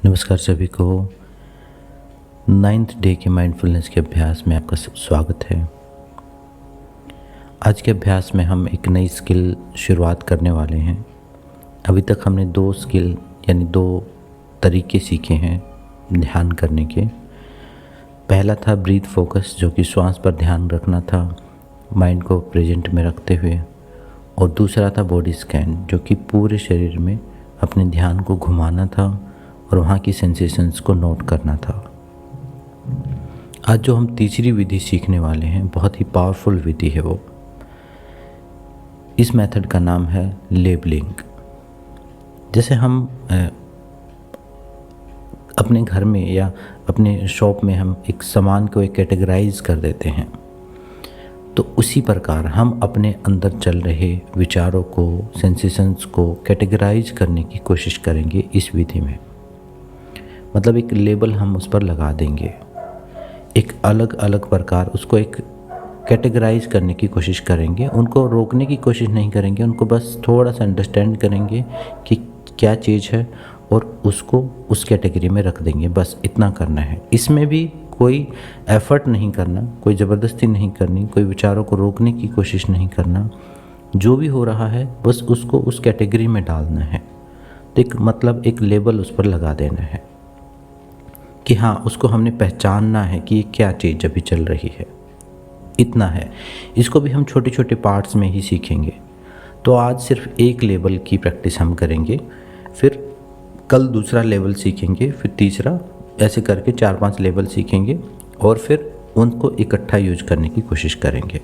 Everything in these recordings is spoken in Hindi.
नमस्कार सभी को। 9th डे के माइंडफुलनेस के अभ्यास में आपका स्वागत है। आज के अभ्यास में हम एक नई स्किल शुरुआत करने वाले हैं। अभी तक हमने 2 स्किल यानी 2 तरीके सीखे हैं ध्यान करने के। पहला था ब्रीथ फोकस, जो कि श्वास पर ध्यान रखना था माइंड को प्रेजेंट में रखते हुए, और दूसरा था बॉडी स्कैन, जो कि पूरे शरीर में अपने ध्यान को घुमाना था और वहाँ की सेंसेशंस को नोट करना था। आज जो हम तीसरी विधि सीखने वाले हैं, बहुत ही पावरफुल विधि है वो। इस मेथड का नाम है लेबलिंग। जैसे हम अपने घर में या अपने शॉप में हम एक सामान को एक कैटेगराइज कर देते हैं, तो उसी प्रकार हम अपने अंदर चल रहे विचारों को, सेंसेशंस को कैटेगराइज करने की कोशिश करेंगे इस विधि में। मतलब एक लेबल हम उस पर लगा देंगे, एक अलग अलग प्रकार उसको एक कैटेगराइज करने की कोशिश करेंगे। उनको रोकने की कोशिश नहीं करेंगे, उनको बस थोड़ा सा अंडरस्टैंड करेंगे कि क्या चीज़ है और उसको उस कैटेगरी में रख देंगे। बस इतना करना है। इसमें भी कोई एफर्ट नहीं करना, कोई ज़बरदस्ती नहीं करनी, कोई विचारों को रोकने की कोशिश नहीं करना। जो भी हो रहा है बस उसको उस कैटेगरी में डालना है। तो एक लेबल उस पर लगा देना है कि हाँ, उसको हमने पहचानना है कि ये क्या चीज़ अभी चल रही है। इतना है। इसको भी हम छोटे छोटे पार्ट्स में ही सीखेंगे। तो आज सिर्फ एक लेबल की प्रैक्टिस हम करेंगे, फिर कल दूसरा लेवल सीखेंगे, फिर तीसरा, ऐसे करके 4-5 लेवल सीखेंगे और फिर उनको इकट्ठा यूज करने की कोशिश करेंगे।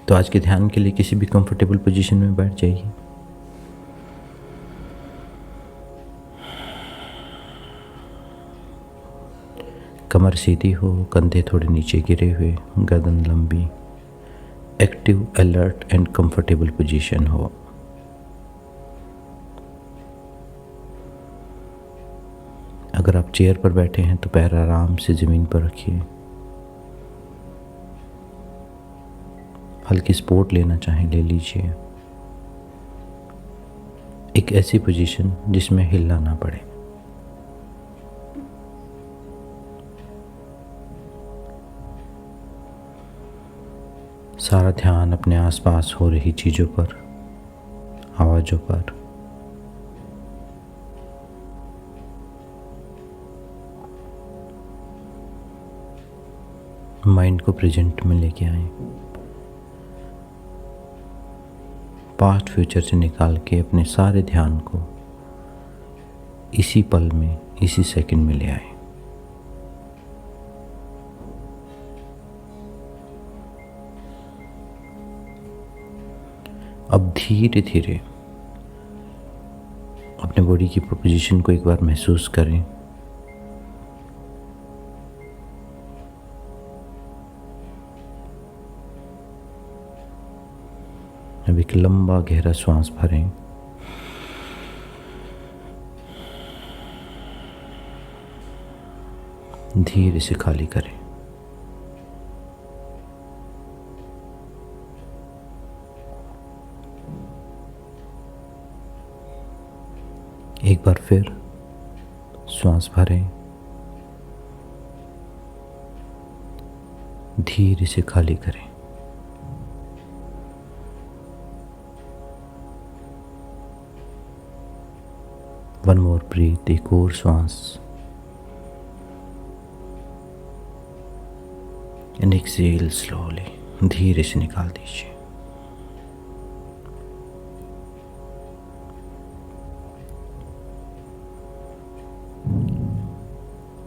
तो आज के ध्यान के लिए किसी भी कंफर्टेबल पोजीशन में बैठ जाइए। कमर सीधी हो, कंधे थोड़े नीचे गिरे हुए, गर्दन लंबी, active, alert and comfortable position हो। अगर आप चेयर पर बैठे हैं तो पैर आराम से ज़मीन पर रखिए। हल्की सपोर्ट लेना चाहें ले लीजिए। एक ऐसी पोजीशन जिसमें हिलना ना पड़े। सारा ध्यान अपने आसपास हो रही चीज़ों पर, आवाज़ों पर। माइंड को प्रेजेंट में लेके आए। पास्ट फ्यूचर से निकाल के अपने सारे ध्यान को इसी पल में, इसी सेकंड में ले आए। अब धीरे धीरे अपने बॉडी की पोजीशन को एक बार महसूस करें। अब एक लंबा गहरा श्वास भरें। धीरे से खाली करें। एक बार फिर श्वास भरें, धीरे से खाली करें। वन मोर ब्रीथ, एक और श्वास, एंड एक्सेल स्लोली, धीरे से निकाल दीजिए।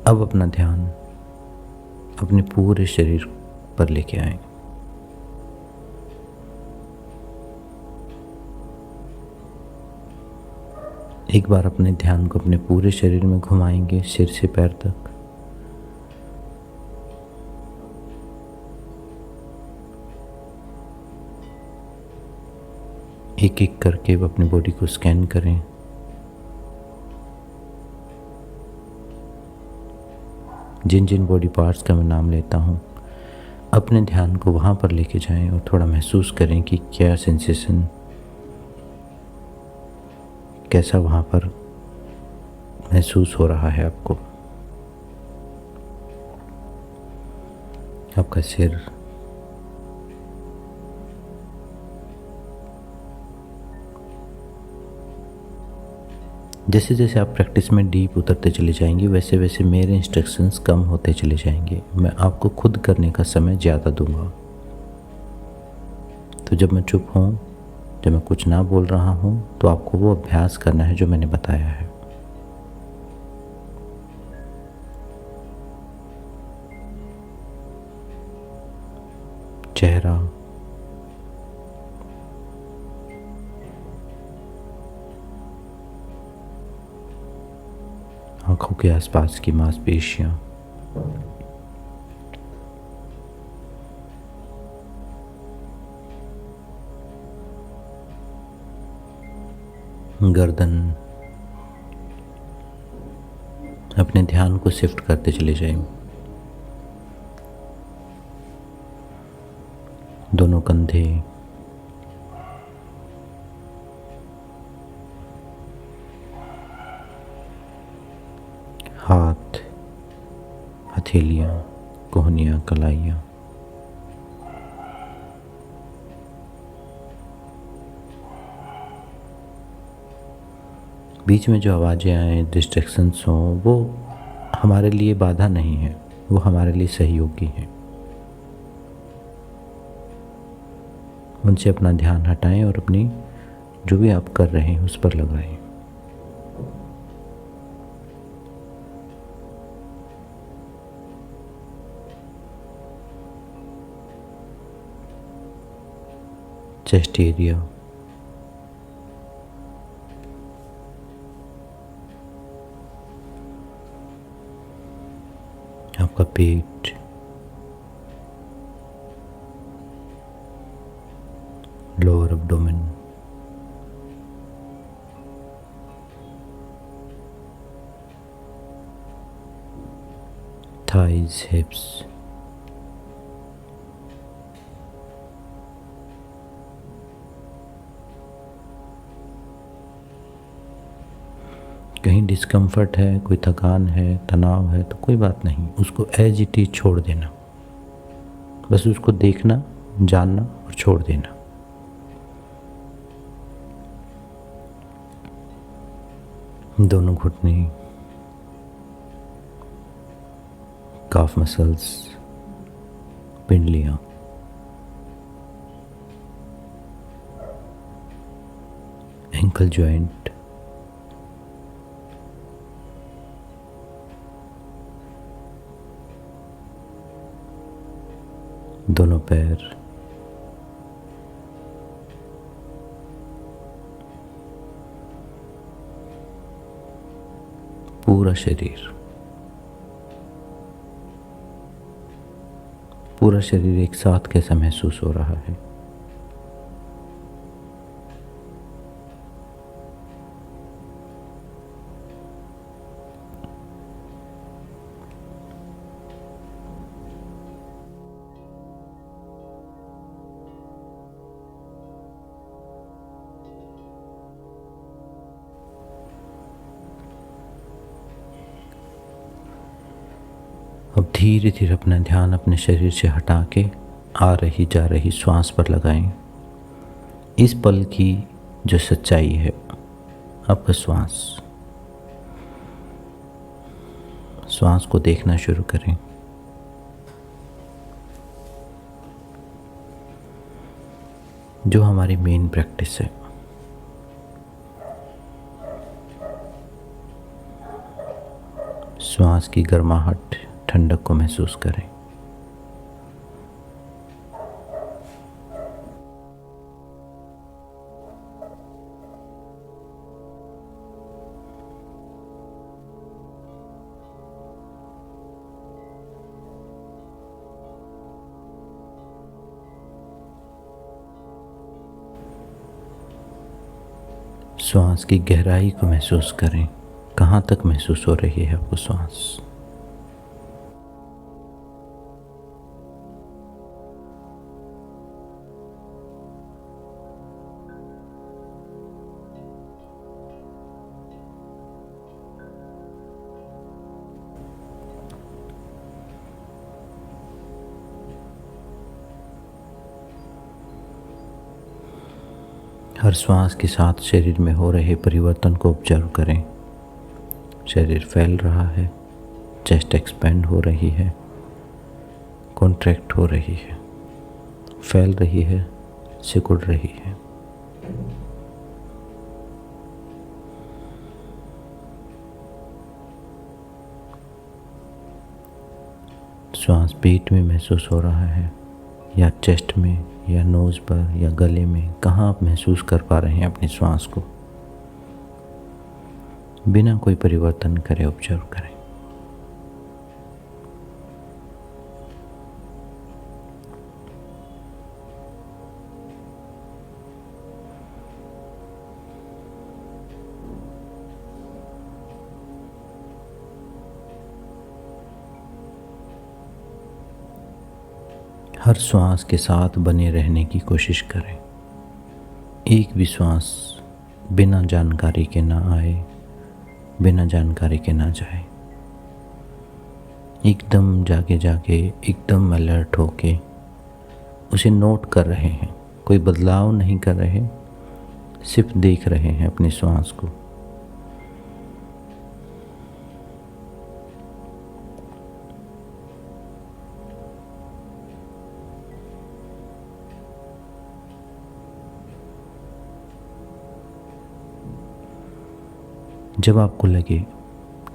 अब अपना ध्यान अपने पूरे शरीर पर लेके आए। एक बार अपने ध्यान को अपने पूरे शरीर में घुमाएंगे, सिर से पैर तक। एक एक करके अपनी बॉडी को स्कैन करें। जिन जिन बॉडी पार्ट्स का मैं नाम लेता हूँ, अपने ध्यान को वहाँ पर लेके जाएं और थोड़ा महसूस करें कि क्या सेंसेशन, कैसा वहाँ पर महसूस हो रहा है आपको। आपका सिर, जैसे जैसे आप प्रैक्टिस में डीप उतरते चले जाएंगे वैसे वैसे मेरे इंस्ट्रक्शंस कम होते चले जाएंगे। मैं आपको खुद करने का समय ज़्यादा दूंगा। तो जब मैं चुप हूँ, जब मैं कुछ ना बोल रहा हूँ, तो आपको वो अभ्यास करना है जो मैंने बताया है। चेहरा, आंखों के आसपास की मांसपेशियां, गर्दन, अपने ध्यान को शिफ्ट करते चले जाएं। दोनों कंधे, हाथ, हथेलियां, कोहनियां, कलाइयां, बीच में जो आवाज़ें आए, डिस्ट्रैक्शंस हों, वो हमारे लिए बाधा नहीं है, वो हमारे लिए सहयोगी हैं। उनसे अपना ध्यान हटाएं और अपनी जो भी आप कर रहे हैं उस पर लगाएं। चेस्ट एरिया, आपका पेट, लोअर एब्डोमेन, थाइज, हिप्स, कहीं डिस्कम्फर्ट है, कोई थकान है, तनाव है, तो कोई बात नहीं, उसको एज इट इज छोड़ देना। बस उसको देखना, जानना और छोड़ देना। दोनों घुटने, काफ मसल्स, पिंडलियां, एंकल जॉइंट, दोनों पैर, पूरा शरीर, पूरा शरीर एक साथ कैसा महसूस हो रहा है। अब धीरे धीरे अपना ध्यान अपने शरीर से हटा के आ रही जा रही श्वास पर लगाएं। इस पल की जो सच्चाई है, आपका श्वास, श्वास को देखना शुरू करें। जो हमारी मेन प्रैक्टिस है, श्वास की गर्माहट, ठंडक को महसूस करें। श्वास की गहराई को महसूस करें। कहाँ तक महसूस हो रही है आपको श्वास? हर श्वास के साथ शरीर में हो रहे परिवर्तन को ऑब्जर्व करें। शरीर फैल रहा है, चेस्ट एक्सपेंड हो रही है, कॉन्ट्रैक्ट हो रही है, फैल रही है, सिकुड़ रही है। श्वास पेट में महसूस हो रहा है या चेस्ट में या नोज़ पर या गले में, कहाँ आप महसूस कर पा रहे हैं अपनी श्वास को। बिना कोई परिवर्तन करे ऑब्जर्व करें। हर श्वास के साथ बने रहने की कोशिश करें। एक भी श्वास बिना जानकारी के ना आए, बिना जानकारी के ना जाए। एकदम जागे जागे, एकदम अलर्ट होके उसे नोट कर रहे हैं। कोई बदलाव नहीं कर रहे, सिर्फ देख रहे हैं अपनी श्वास को। जब आपको लगे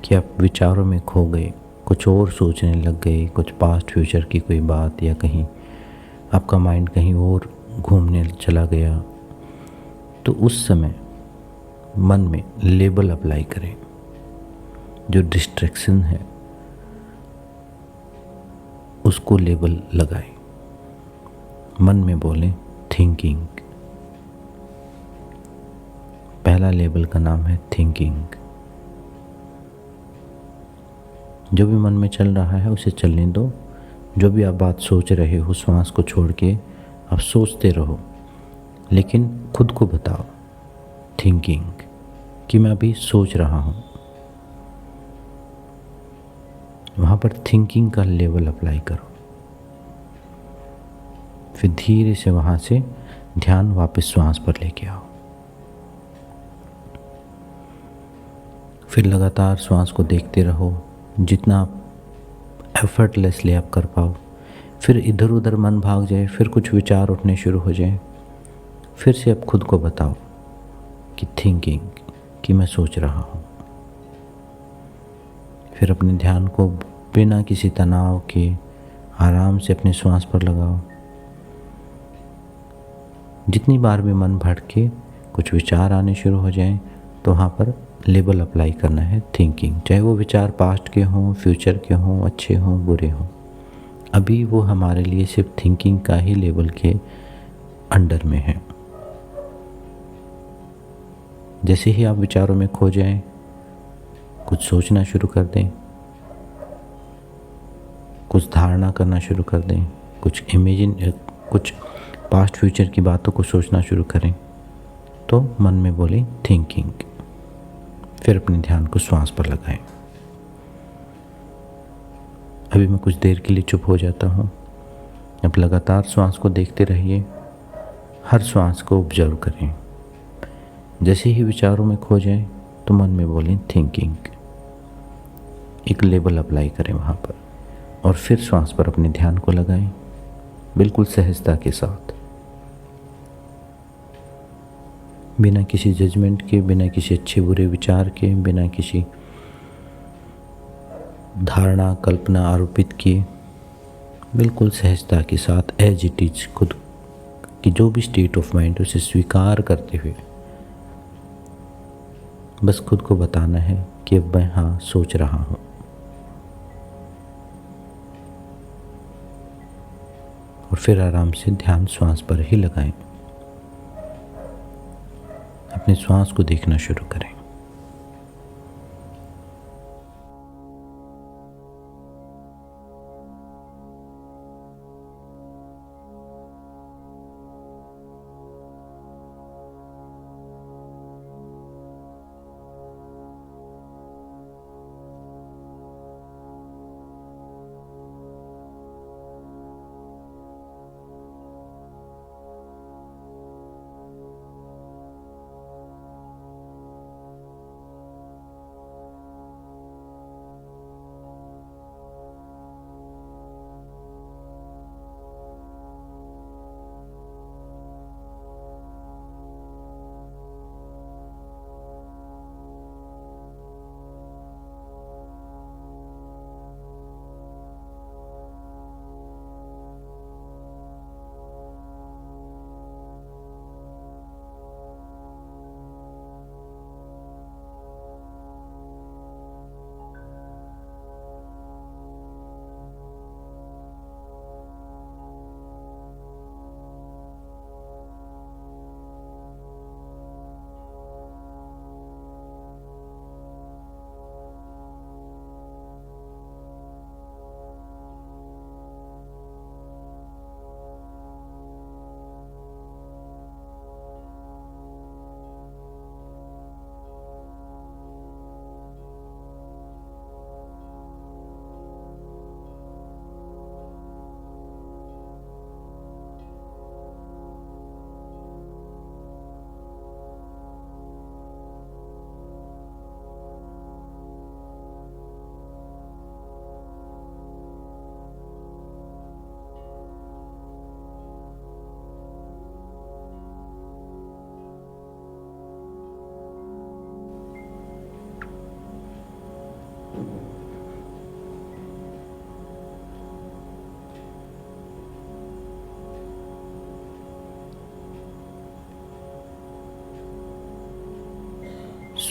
कि आप विचारों में खो गए, कुछ और सोचने लग गए, कुछ पास्ट फ्यूचर की कोई बात, या कहीं आपका माइंड कहीं और घूमने चला गया, तो उस समय मन में लेबल अप्लाई करें। जो डिस्ट्रैक्शन है उसको लेबल लगाएं। मन में बोलें थिंकिंग। पहला लेबल का नाम है थिंकिंग। जो भी मन में चल रहा है उसे चलने दो। जो भी आप बात सोच रहे हो, श्वास को छोड़ के आप सोचते रहो, लेकिन खुद को बताओ थिंकिंग कि मैं अभी सोच रहा हूँ। वहाँ पर थिंकिंग का लेवल अप्लाई करो। फिर धीरे से वहाँ से ध्यान वापस श्वास पर लेके आओ। फिर लगातार श्वास को देखते रहो, जितना आप एफर्टलेसली आप कर पाओ। फिर इधर उधर मन भाग जाए, फिर कुछ विचार उठने शुरू हो जाए, फिर से आप खुद को बताओ कि थिंकिंग, कि मैं सोच रहा हूँ। फिर अपने ध्यान को बिना किसी तनाव के आराम से अपने श्वास पर लगाओ। जितनी बार भी मन भटके, कुछ विचार आने शुरू हो जाएं, तो वहाँ पर लेबल अप्लाई करना है थिंकिंग। चाहे वो विचार पास्ट के हों, फ्यूचर के हों, अच्छे हों, बुरे हों, अभी वो हमारे लिए सिर्फ थिंकिंग का ही लेवल के अंडर में है। जैसे ही आप विचारों में खो जाएं, कुछ सोचना शुरू कर दें, कुछ धारणा करना शुरू कर दें, कुछ पास्ट फ्यूचर की बातों को सोचना शुरू करें, तो मन में बोलें थिंकिंग। फिर अपने ध्यान को श्वास पर लगाएं। अभी मैं कुछ देर के लिए चुप हो जाता हूँ। अब लगातार श्वास को देखते रहिए, हर श्वास को ऑब्जर्व करें। जैसे ही विचारों में खो जाए तो मन में बोलें थिंकिंग। एक लेबल अप्लाई करें वहाँ पर, और फिर श्वास पर अपने ध्यान को लगाएं, बिल्कुल सहजता के साथ, बिना किसी जजमेंट के, बिना किसी अच्छे बुरे विचार के, बिना किसी धारणा, कल्पना आरोपित किए, बिल्कुल सहजता के साथ एज इट इज खुद की जो भी स्टेट ऑफ माइंड उसे स्वीकार करते हुए बस खुद को बताना है कि अब मैं हाँ सोच रहा हूँ। और फिर आराम से ध्यान श्वास पर ही लगाएं। अपने श्वास को देखना शुरू करें।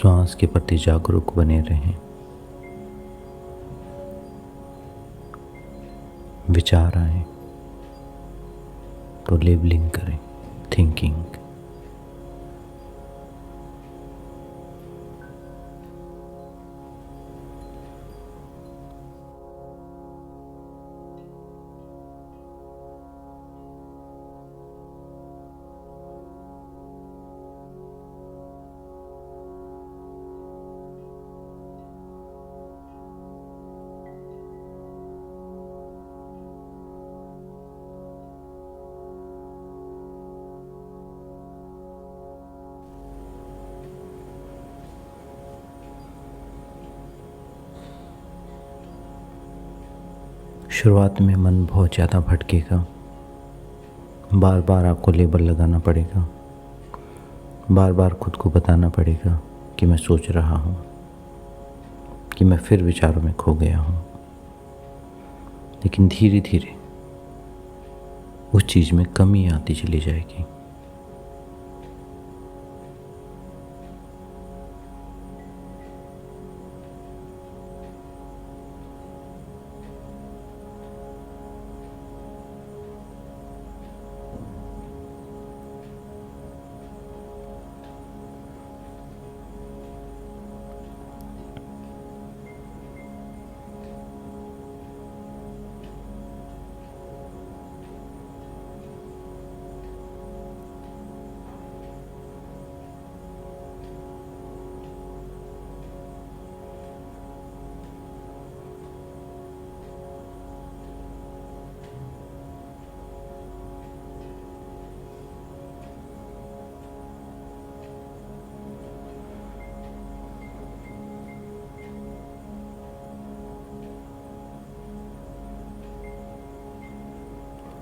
श्वास के प्रति जागरूक बने रहें। विचार आए तो लेबलिंग करें, थिंकिंग। शुरुआत में मन बहुत ज़्यादा भटकेगा, बार बार आपको लेबल लगाना पड़ेगा, बार बार खुद को बताना पड़ेगा कि मैं सोच रहा हूँ, कि मैं फिर विचारों में खो गया हूँ। लेकिन धीरे धीरे उस चीज़ में कमी आती चली जाएगी।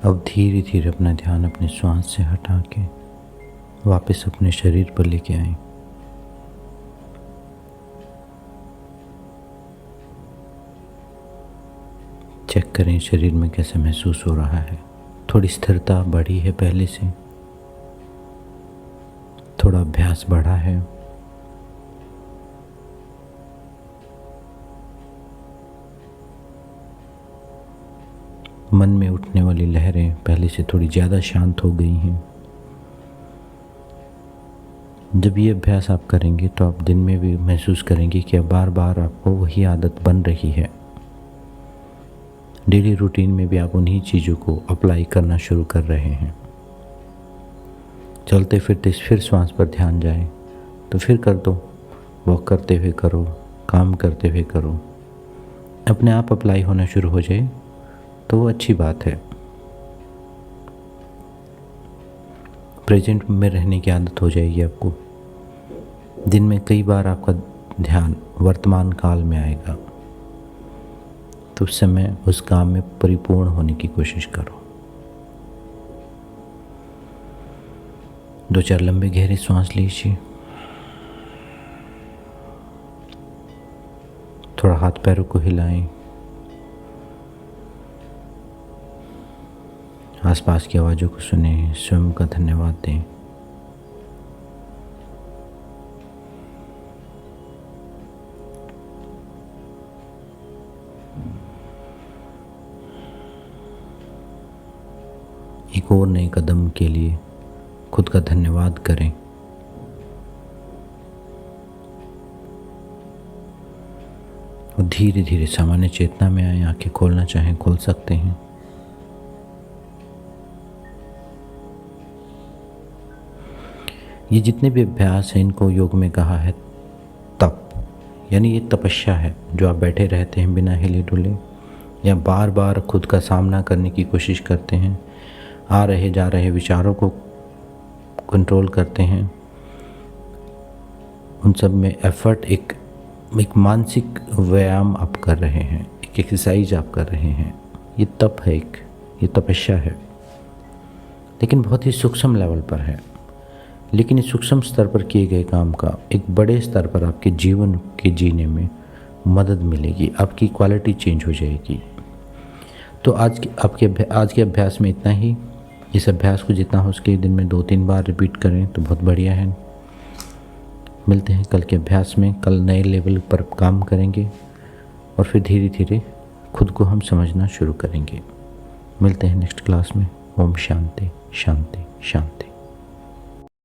अब धीरे धीरे अपना ध्यान अपने श्वास से हटा के वापस अपने शरीर पर लेके आएं। चेक करें शरीर में कैसे महसूस हो रहा है। थोड़ी स्थिरता बढ़ी है पहले से, थोड़ा अभ्यास बढ़ा है। मन में उठने वाली लहरें पहले से थोड़ी ज़्यादा शांत हो गई हैं। जब ये अभ्यास आप करेंगे तो आप दिन में भी महसूस करेंगे कि अब बार बार आपको वही आदत बन रही है। डेली रूटीन में भी आप उन्हीं चीज़ों को अप्लाई करना शुरू कर रहे हैं। चलते फिरते फिर श्वास पर ध्यान जाए तो फिर कर दो, वॉक करते हुए करो, काम करते हुए करो। अपने आप अप्लाई होना शुरू हो जाए तो वो अच्छी बात है। प्रेजेंट में रहने की आदत हो जाएगी आपको। दिन में कई बार आपका ध्यान वर्तमान काल में आएगा तो उस समय उस काम में परिपूर्ण होने की कोशिश करो। 2-4 लंबे गहरे सांस लीजिए। थोड़ा हाथ पैरों को हिलाएं। आसपास की आवाज़ों को सुने, स्वयं का धन्यवाद दें। एक और नए कदम के लिए खुद का धन्यवाद करें। और धीरे धीरे सामान्य चेतना में आए। आंखें खोलना चाहें खोल सकते हैं। ये जितने भी अभ्यास हैं इनको योग में कहा है तप, यानी ये तपस्या है। जो आप बैठे रहते हैं बिना हिले डुले या बार बार खुद का सामना करने की कोशिश करते हैं, आ रहे जा रहे विचारों को कंट्रोल करते हैं, उन सब में एफर्ट एक मानसिक व्यायाम आप कर रहे हैं, एक एक्सरसाइज आप कर रहे हैं। ये तप है, ये तपस्या है, लेकिन बहुत ही सूक्ष्म लेवल पर है। लेकिन इस सूक्ष्म स्तर पर किए गए काम का एक बड़े स्तर पर आपके जीवन के जीने में मदद मिलेगी, आपकी क्वालिटी चेंज हो जाएगी। तो आज के अभ्यास में इतना ही। इस अभ्यास को जितना हो सके दिन में 2-3 बार रिपीट करें तो बहुत बढ़िया है। मिलते हैं कल के अभ्यास में। कल नए लेवल पर काम करेंगे और फिर धीरे धीरे खुद को हम समझना शुरू करेंगे। मिलते हैं नेक्स्ट क्लास में। ओम शांति शांति शांति।